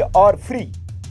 और फ्री।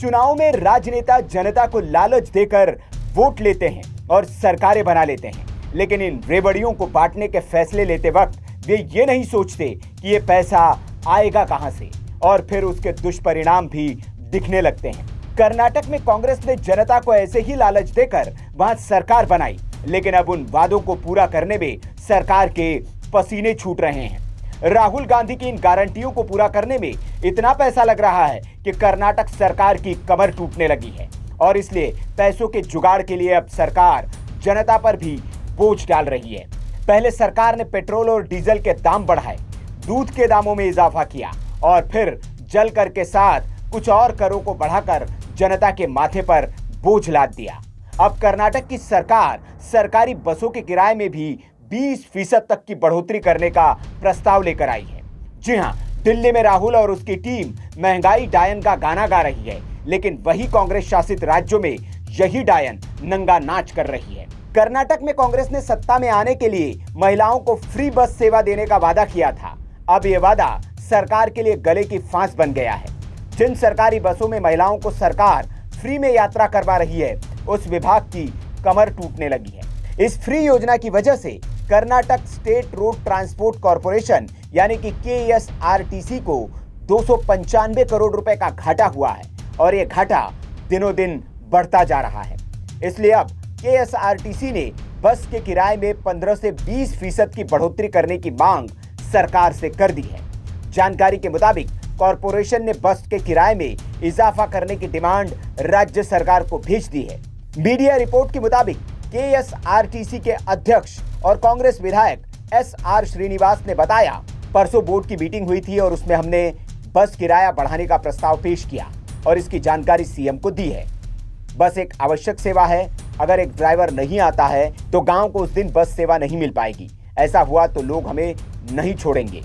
चुनाव में राजनेता जनता को लालच देकर वोट लेते हैं और सरकारें बना लेते हैं, लेकिन इन रेवड़ियों को बांटने के फैसले लेते वक्त वे ये नहीं सोचते कि ये पैसा आएगा कहां से, और फिर उसके दुष्परिणाम भी दिखने लगते हैं। कर्नाटक में कांग्रेस ने जनता को ऐसे ही लालच देकर वहां सरकार बनाई, लेकिन अब उन वादों को पूरा करने में सरकार के पसीने छूट रहे हैं। राहुल गांधी की इन गारंटियों को पूरा करने में इतना पैसा लग रहा है कि कर्नाटक सरकार की कमर टूटने लगी है, और इसलिए पैसों के जुगाड़ के लिए अब सरकार जनता पर भी बोझ डाल रही है। पहले सरकार ने पेट्रोल और डीजल के दाम बढ़ाए, दूध के दामों में इजाफा किया और फिर जलकर के साथ कुछ और करों को बढ़ाकर जनता के माथे पर बोझ लाद दिया। अब कर्नाटक की सरकार सरकारी बसों के किराए में भी 20% तक की बढ़ोतरी करने का प्रस्ताव लेकर आई है। जी हां, दिल्ली में राहुल और उसकी टीम महंगाई डायन का गाना गा रही है, लेकिन वही कांग्रेस शासित राज्यों में यही डायन नंगा नाच कर रही है। कर्नाटक में कांग्रेस ने सत्ता में आने के लिए महिलाओं को फ्री बस सेवा देने का वादा किया था। अब यह वादा सरकार के लिए गले की फांस बन गया है। जिन सरकारी बसों में महिलाओं को सरकार फ्री में यात्रा करवा रही है, उस विभाग की कमर टूटने लगी है। इस फ्री योजना की वजह से Karnataka state road transport corporation यानी कि KSRTC को 295 करोड़ रुपए का घाटा हुआ है, और यह घाटा दिनों दिन बढ़ता जा रहा है। इसलिए अब KSRTC ने बस के किराए में 15 से 20% की बढ़ोतरी करने की मांग सरकार से कर दी है। जानकारी के मुताबिक कॉर्पोरेशन ने बस के किराए में इजाफा करने की डिमांड राज्य सरकार को भेज दी है। मीडिया रिपोर्ट के मुताबिक KSRTC के अध्यक्ष और कांग्रेस विधायक SR श्रीनिवास ने बताया, परसों बोर्ड की मीटिंग हुई थी और उसमें हमने बस किराया बढ़ाने का प्रस्ताव पेश किया और इसकी जानकारी CM को दी है। बस एक आवश्यक सेवा है, अगर एक ड्राइवर नहीं आता है तो गांव को उस दिन बस सेवा नहीं मिल पाएगी। ऐसा हुआ तो लोग हमें नहीं छोड़ेंगे।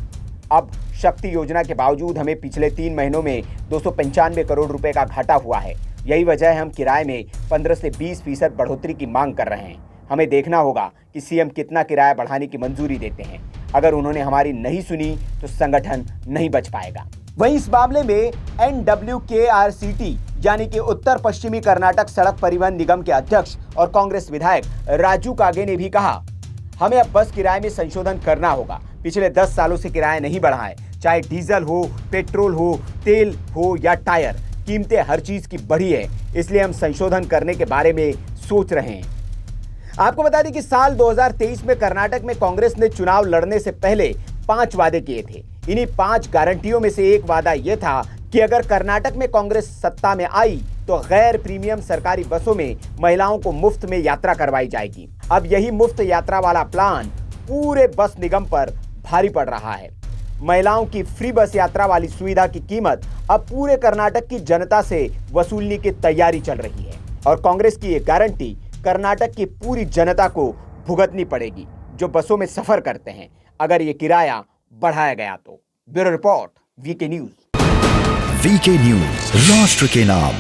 अब शक्ति योजना के बावजूद हमें पिछले 3 महीनों में 295 करोड़ रुपए का घाटा हुआ है। यही वजह है हम किराए में 15 से 20% बढ़ोतरी की मांग कर रहे हैं। हमें देखना होगा कि CM कितना किराया बढ़ाने की मंजूरी देते हैं। अगर उन्होंने हमारी नहीं सुनी तो संगठन नहीं बच पाएगा। वहीं इस मामले में NWKRCT यानी कि उत्तर पश्चिमी कर्नाटक सड़क परिवहन निगम के अध्यक्ष और कांग्रेस विधायक राजू कागे ने भी कहा, हमें अब बस किराए में संशोधन करना होगा। पिछले 10 सालों से किराया नहीं बढ़ा है, चाहे डीजल हो, पेट्रोल हो, तेल हो या टायर, कीमतें हर चीज की बढ़ी है। इसलिए हम संशोधन करने के बारे में सोच रहे हैं। आपको बता दें कि साल 2023 में कर्नाटक में कांग्रेस ने चुनाव लड़ने से पहले 5 वादे किए थे। इन्हीं 5 गारंटियों में से एक वादा यह था कि अगर कर्नाटक में कांग्रेस सत्ता में आई तो गैर प्रीमियम सरकारी बसों में महिलाओं को मुफ्त में यात्रा करवाई जाएगी। अब यही मुफ्त यात्रा वाला प्लान पूरे बस निगम पर भारी पड़ रहा है। महिलाओं की फ्री बस यात्रा वाली सुविधा की कीमत अब पूरे कर्नाटक की जनता से वसूलने की तैयारी चल रही है, और कांग्रेस की ये गारंटी कर्नाटक की पूरी जनता को भुगतनी पड़ेगी जो बसों में सफर करते हैं, अगर ये किराया बढ़ाया गया तो। Bureau report, VK news. VK news, राष्ट्र के नाम।